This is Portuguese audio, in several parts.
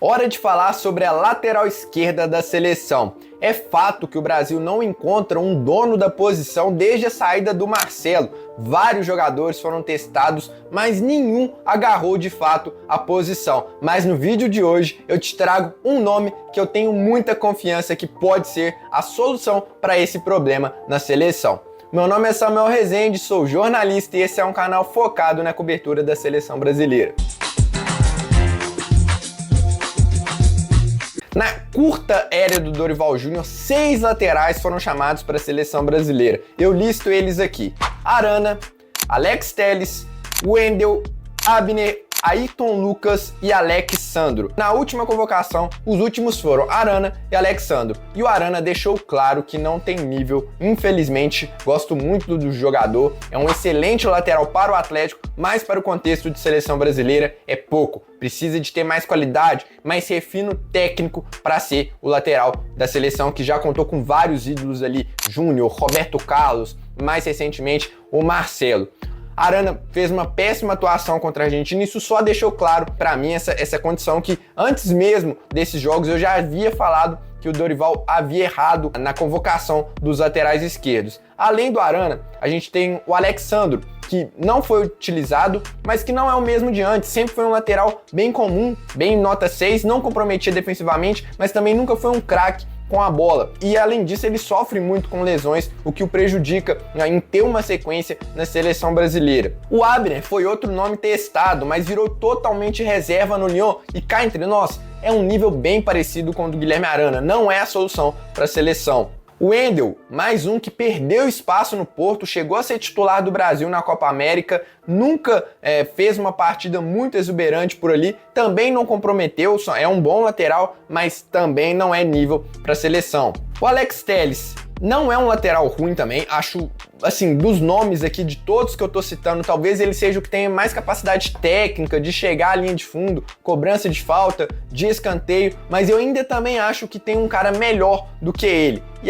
Hora de falar sobre a lateral esquerda da seleção. É fato que o Brasil não encontra um dono da posição desde a saída do Marcelo. Vários jogadores foram testados, mas nenhum agarrou de fato a posição. Mas no vídeo de hoje eu te trago um nome que eu tenho muita confiança que pode ser a solução para esse problema na seleção. Meu nome é Samuel Rezende, sou jornalista e esse é um canal focado na cobertura da seleção brasileira. Na curta era do Dorival Júnior, 6 laterais foram chamados para a seleção brasileira. Eu listo eles aqui: Arana, Alex Telles, Wendel, Abner, Ayrton Lucas e Alex Sandro. Na última convocação, os últimos foram Arana e Alex Sandro. E o Arana deixou claro que não tem nível, infelizmente. Gosto muito do jogador, é um excelente lateral para o Atlético, mas para o contexto de seleção brasileira é pouco. Precisa de ter mais qualidade, mais refino técnico para ser o lateral da seleção, que já contou com vários ídolos ali, Júnior, Roberto Carlos, mais recentemente o Marcelo. Arana fez uma péssima atuação contra a Argentina, isso só deixou claro para mim essa condição que antes mesmo desses jogos eu já havia falado que o Dorival havia errado na convocação dos laterais esquerdos. Além do Arana, a gente tem o Alex Sandro, que não foi utilizado, mas que não é o mesmo de antes. Sempre foi um lateral bem comum, bem nota 6, não comprometia defensivamente, mas também nunca foi um craque com a bola. E além disso, ele sofre muito com lesões, o que o prejudica em ter uma sequência na seleção brasileira. O Abner foi outro nome testado, mas virou totalmente reserva no Lyon e cá entre nós, é um nível bem parecido com o do Guilherme Arana, não é a solução para a seleção. O Wendel, mais um que perdeu espaço no Porto, chegou a ser titular do Brasil na Copa América, nunca fez uma partida muito exuberante por ali, também não comprometeu, é um bom lateral, mas também não é nível para a seleção. O Alex Telles não é um lateral ruim também, acho, assim, dos nomes aqui de todos que eu tô citando, talvez ele seja o que tenha mais capacidade técnica de chegar à linha de fundo, cobrança de falta, de escanteio, mas eu ainda também acho que tem um cara melhor do que ele. E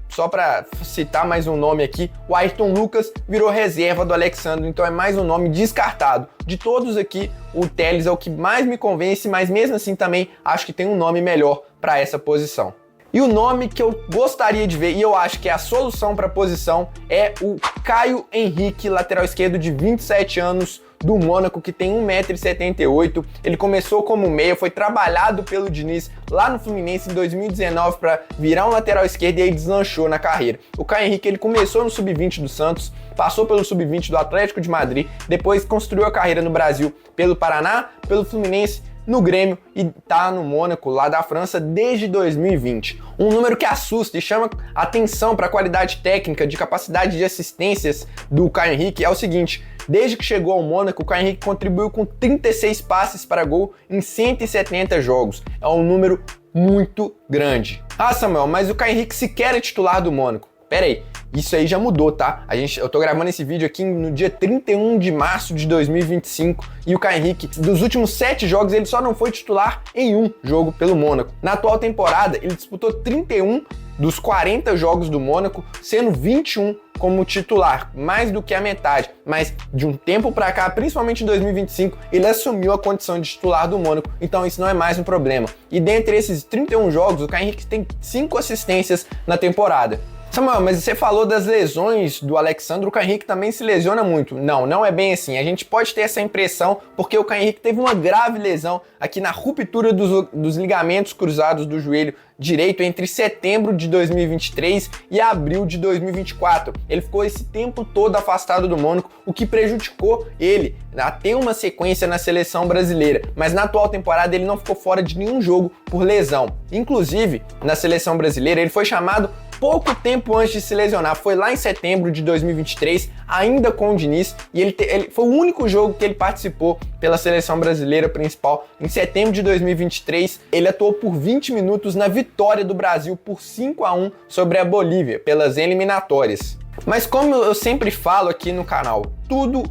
só para citar mais um nome aqui, o Ayrton Lucas virou reserva do Alex Sandro, então é mais um nome descartado. De todos aqui, o Telles é o que mais me convence, mas mesmo assim também acho que tem um nome melhor para essa posição. E o nome que eu gostaria de ver, e eu acho que é a solução para a posição, é o Caio Henrique, lateral esquerdo de 27 anos, do Mônaco, que tem 1,78 m. Ele começou como meia, foi trabalhado pelo Diniz lá no Fluminense em 2019 para virar um lateral esquerdo e aí deslanchou na carreira. O Caio Henrique ele começou no Sub-20 do Santos, passou pelo Sub-20 do Atlético de Madrid, depois construiu a carreira no Brasil pelo Paraná, pelo Fluminense, no Grêmio e tá no Mônaco, lá da França, desde 2020. Um número que assusta e chama atenção para a qualidade técnica, de capacidade de assistências do Caio Henrique é o seguinte: desde que chegou ao Mônaco, o Caio Henrique contribuiu com 36 passes para gol em 170 jogos. É um número muito grande. Samuel, mas o Caio Henrique sequer é titular do Mônaco. Pera aí, isso aí já mudou, tá? Eu tô gravando esse vídeo aqui no dia 31 de março de 2025 e o Caio Henrique, dos últimos 7 jogos, ele só não foi titular em um jogo pelo Mônaco. Na atual temporada, ele disputou 31 dos 40 jogos do Mônaco, sendo 21 como titular, mais do que a metade. Mas de um tempo pra cá, principalmente em 2025, ele assumiu a condição de titular do Mônaco, então isso não é mais um problema. E dentre esses 31 jogos, o Caio Henrique tem 5 assistências na temporada. Samuel, mas você falou das lesões do Alex Sandro, o Caio Henrique também se lesiona muito. Não, não é bem assim. A gente pode ter essa impressão porque o Caio Henrique teve uma grave lesão aqui na ruptura dos ligamentos cruzados do joelho direito entre setembro de 2023 e abril de 2024. Ele ficou esse tempo todo afastado do Mônaco, o que prejudicou ele a ter uma sequência na seleção brasileira. Mas na atual temporada ele não ficou fora de nenhum jogo por lesão. Inclusive, na seleção brasileira, ele foi chamado pouco tempo antes de se lesionar, foi lá em setembro de 2023, ainda com o Diniz, e ele foi o único jogo que ele participou pela seleção brasileira principal. Em setembro de 2023, ele atuou por 20 minutos na vitória do Brasil por 5-1 sobre a Bolívia, pelas eliminatórias. Mas como eu sempre falo aqui no canal, tudo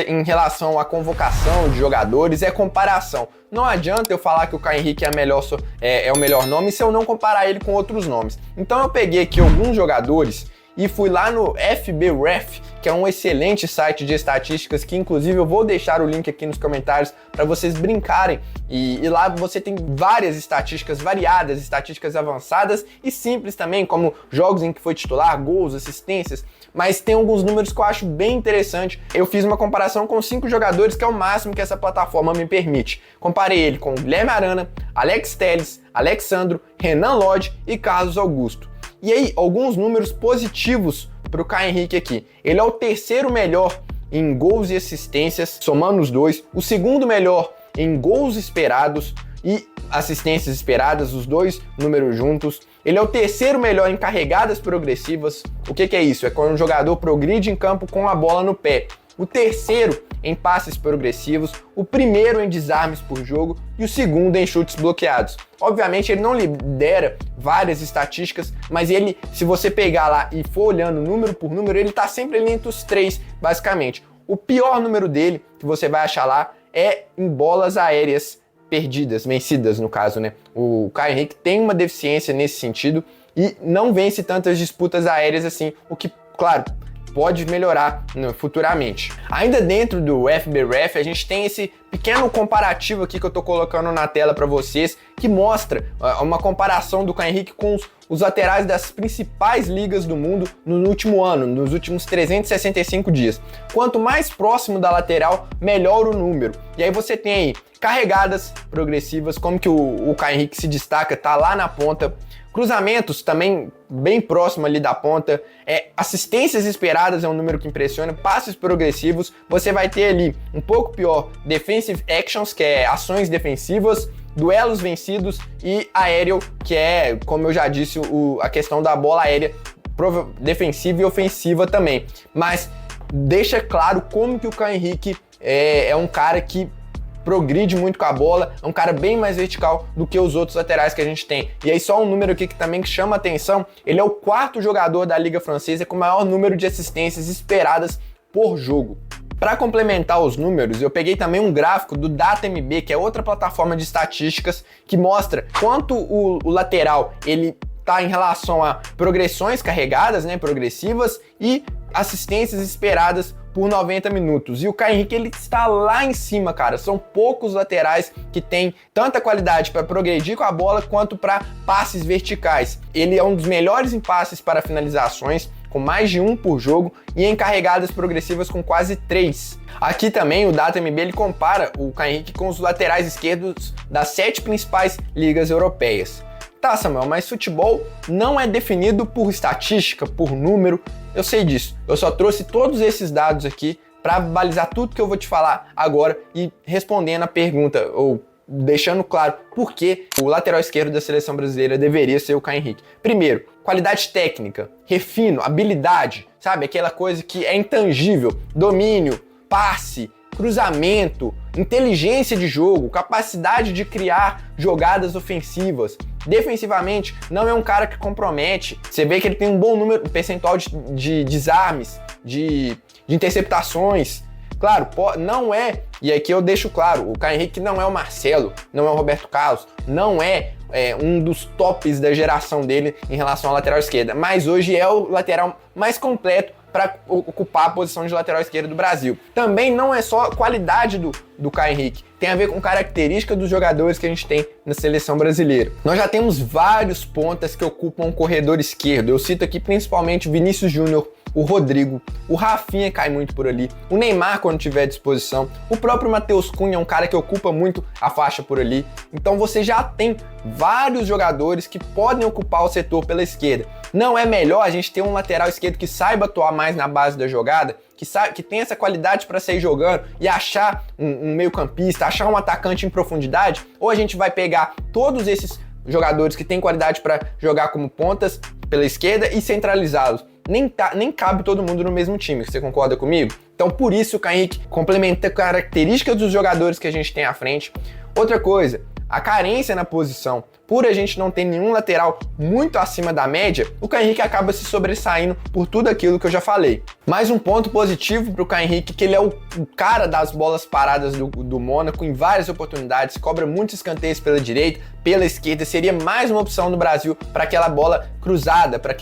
em relação à convocação de jogadores é comparação. Não adianta eu falar que o Caio Henrique é o melhor nome se eu não comparar ele com outros nomes. Então eu peguei aqui alguns jogadores e fui lá no FBref, que é um excelente site de estatísticas, que inclusive eu vou deixar o link aqui nos comentários para vocês brincarem. E lá você tem várias estatísticas variadas, estatísticas avançadas e simples também, como jogos em que foi titular, gols, assistências, mas tem alguns números que eu acho bem interessante. Eu fiz uma comparação com 5 jogadores, que é o máximo que essa plataforma me permite. Comparei ele com Guilherme Arana, Alex Telles, Alexandro, Renan Lodge e Carlos Augusto. E aí, alguns números positivos para o Caio Henrique aqui. Ele é o terceiro melhor em gols e assistências, somando os dois. O segundo melhor em gols esperados e assistências esperadas, os dois números juntos. Ele é o terceiro melhor em carregadas progressivas. O que é isso? É quando um jogador progride em campo com a bola no pé. O terceiro em passes progressivos, o primeiro em desarmes por jogo e o segundo em chutes bloqueados. Obviamente ele não lidera várias estatísticas, mas ele, se você pegar lá e for olhando número por número, ele tá sempre ali entre os 3, basicamente. O pior número dele, que você vai achar lá, é em bolas aéreas perdidas, vencidas no caso, né? O Caio Henrique tem uma deficiência nesse sentido e não vence tantas disputas aéreas assim, o que, claro, pode melhorar futuramente. Ainda dentro do FBref, a gente tem esse pequeno comparativo aqui que eu tô colocando na tela para vocês, que mostra uma comparação do Caio Henrique com os laterais das principais ligas do mundo no último ano, nos últimos 365 dias. Quanto mais próximo da lateral, melhor o número. E aí você tem aí carregadas progressivas, como que o Caio Henrique se destaca, tá lá na ponta. Cruzamentos também bem próximo ali da ponta, assistências esperadas é um número que impressiona, passes progressivos, você vai ter ali um pouco pior, defensive actions, que é ações defensivas, duelos vencidos e aéreo, que é, como eu já disse, a questão da bola aérea defensiva e ofensiva também. Mas deixa claro como que o Caio Henrique é um cara que progride muito com a bola, é um cara bem mais vertical do que os outros laterais que a gente tem. E aí só um número aqui que também chama atenção, ele é o 4º jogador da Liga Francesa com o maior número de assistências esperadas por jogo. Para complementar os números, eu peguei também um gráfico do DataMB, que é outra plataforma de estatísticas, que mostra quanto o lateral ele tá em relação a progressões carregadas, né, progressivas, e assistências esperadas por 90 minutos. E o Caio Henrique, ele está lá em cima, cara. São poucos laterais que têm tanta qualidade para progredir com a bola quanto para passes verticais. Ele é um dos melhores em passes para finalizações, com mais de 1 por jogo, e em carregadas progressivas com quase 3. Aqui também o DataMB ele compara o Caio Henrique com os laterais esquerdos das 7 principais ligas europeias. Tá, Samuel, mas futebol não é definido por estatística, por número, eu sei disso. Eu só trouxe todos esses dados aqui para balizar tudo que eu vou te falar agora e respondendo a pergunta, ou deixando claro por que o lateral esquerdo da seleção brasileira deveria ser o Caio Henrique. Primeiro, qualidade técnica, refino, habilidade, sabe? Aquela coisa que é intangível, domínio, passe, cruzamento, inteligência de jogo, capacidade de criar jogadas ofensivas. Defensivamente, não é um cara que compromete. Você vê que ele tem um bom percentual de desarmes, de interceptações. Claro, não é, e aqui eu deixo claro, o Caio Henrique não é o Marcelo, não é o Roberto Carlos, não é um dos tops da geração dele em relação à lateral esquerda, mas hoje é o lateral mais completo para ocupar a posição de lateral esquerdo do Brasil. Também não é só qualidade do Caio Henrique, tem a ver com característica dos jogadores que a gente tem na seleção brasileira. Nós já temos vários pontas que ocupam o corredor esquerdo, eu cito aqui principalmente o Vinícius Júnior, o Rodrigo, o Rafinha cai muito por ali, o Neymar quando tiver à disposição, o próprio Matheus Cunha é um cara que ocupa muito a faixa por ali. Então você já tem vários jogadores que podem ocupar o setor pela esquerda. Não é melhor a gente ter um lateral esquerdo que saiba atuar mais na base da jogada, que tem essa qualidade para sair jogando e achar um meio-campista, achar um atacante em profundidade? Ou a gente vai pegar todos esses jogadores que têm qualidade para jogar como pontas pela esquerda e centralizá-los? Nem cabe todo mundo no mesmo time, você concorda comigo? Então por isso o Caio Henrique complementa características dos jogadores que a gente tem à frente. Outra coisa, a carência na posição, por a gente não ter nenhum lateral muito acima da média, o Caio Henrique acaba se sobressaindo por tudo aquilo que eu já falei. Mais um ponto positivo para o Caio Henrique, que ele é o cara das bolas paradas do Mônaco em várias oportunidades, cobra muitos escanteios pela direita, pela esquerda, seria mais uma opção no Brasil para aquela bola cruzada, para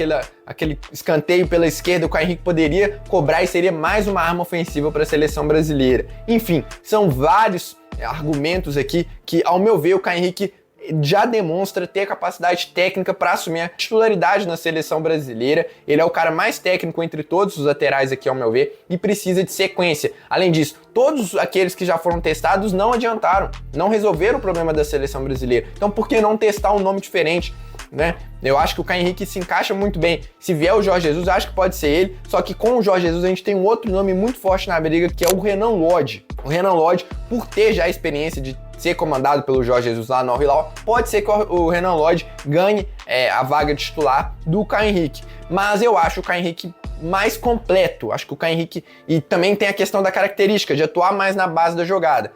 aquele escanteio pela esquerda, o Caio Henrique poderia cobrar e seria mais uma arma ofensiva para a seleção brasileira. Enfim, são vários argumentos aqui que, ao meu ver, o Caio Henrique já demonstra ter capacidade técnica para assumir a titularidade na seleção brasileira. Ele é o cara mais técnico entre todos os laterais aqui, ao meu ver, e precisa de sequência. Além disso, todos aqueles que já foram testados não adiantaram, não resolveram o problema da seleção brasileira. Então por que não testar um nome diferente? Né? Eu acho que o Caio Henrique se encaixa muito bem. Se vier o Jorge Jesus, acho que pode ser ele. Só que com o Jorge Jesus a gente tem um outro nome muito forte na briga, que é o Renan Lodge. O Renan Lodge, por ter já a experiência de ser comandado pelo Jorge Jesus lá no Al Hilal, pode ser que o Renan Lodge ganhe a vaga de titular do Caio Henrique. Mas eu acho o Caio Henrique mais completo. Acho que o Caio Henrique... E também tem a questão da característica de atuar mais na base da jogada.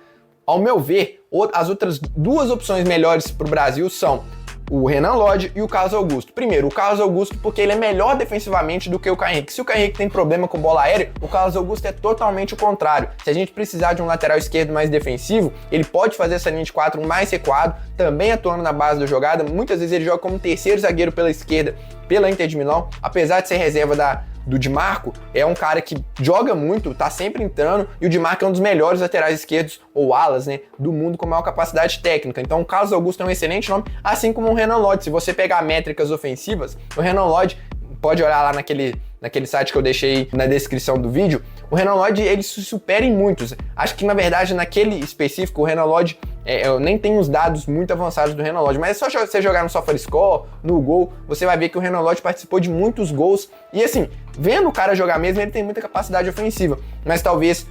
Ao meu ver, as outras duas opções melhores para o Brasil são o Renan Lodge e o Carlos Augusto. Primeiro, o Carlos Augusto porque ele é melhor defensivamente do que o Caio Henrique. Se o Caio Henrique tem problema com bola aérea, o Carlos Augusto é totalmente o contrário. Se a gente precisar de um lateral esquerdo mais defensivo, ele pode fazer essa linha de 4 mais recuado, também atuando na base da jogada. Muitas vezes ele joga como terceiro zagueiro pela esquerda, pela Inter de Milão. Apesar de ser reserva do Di Marco, é um cara que joga muito, tá sempre entrando, e o Di Marco é um dos melhores laterais esquerdos, ou alas, né, do mundo com maior capacidade técnica. Então o Carlos Augusto é um excelente nome, assim como o Renan Lodge. Se você pegar métricas ofensivas, o Renan Lodge, pode olhar lá naquele site que eu deixei na descrição do vídeo, o Renan Lodge, ele se supera em muitos. Acho que, na verdade, naquele específico, o Renan Lodge, eu nem tenho os dados muito avançados do Renan Lodge, mas é só você jogar no SofaScore, no Gol, você vai ver que o Renan Lodge participou de muitos gols. E assim, vendo o cara jogar mesmo, ele tem muita capacidade ofensiva, mas talvez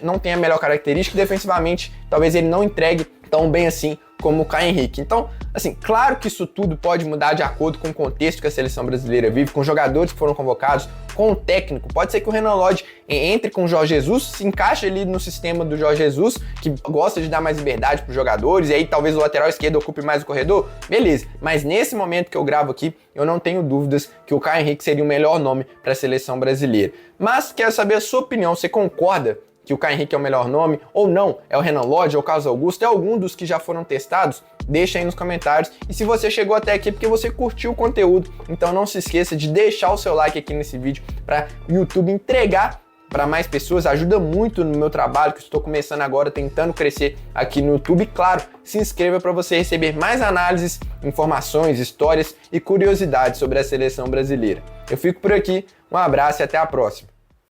não tenha a melhor característica, defensivamente, talvez ele não entregue tão bem assim como o Caio Henrique. Então, assim, claro que isso tudo pode mudar de acordo com o contexto que a seleção brasileira vive, com jogadores que foram convocados, com o técnico. Pode ser que o Renan Lodge entre com o Jorge Jesus, se encaixe ali no sistema do Jorge Jesus, que gosta de dar mais liberdade para os jogadores, e aí talvez o lateral esquerdo ocupe mais o corredor, beleza. Mas nesse momento que eu gravo aqui, eu não tenho dúvidas que o Caio Henrique seria o melhor nome para a seleção brasileira. Mas quero saber a sua opinião, você concorda que o Caio Henrique é o melhor nome, ou não? É o Renan Lodge, é o Carlos Augusto, é algum dos que já foram testados? Deixa aí nos comentários. E se você chegou até aqui é porque você curtiu o conteúdo, então não se esqueça de deixar o seu like aqui nesse vídeo para o YouTube entregar para mais pessoas, ajuda muito no meu trabalho, que estou começando agora, tentando crescer aqui no YouTube. E claro, se inscreva para você receber mais análises, informações, histórias e curiosidades sobre a seleção brasileira. Eu fico por aqui, um abraço e até a próxima.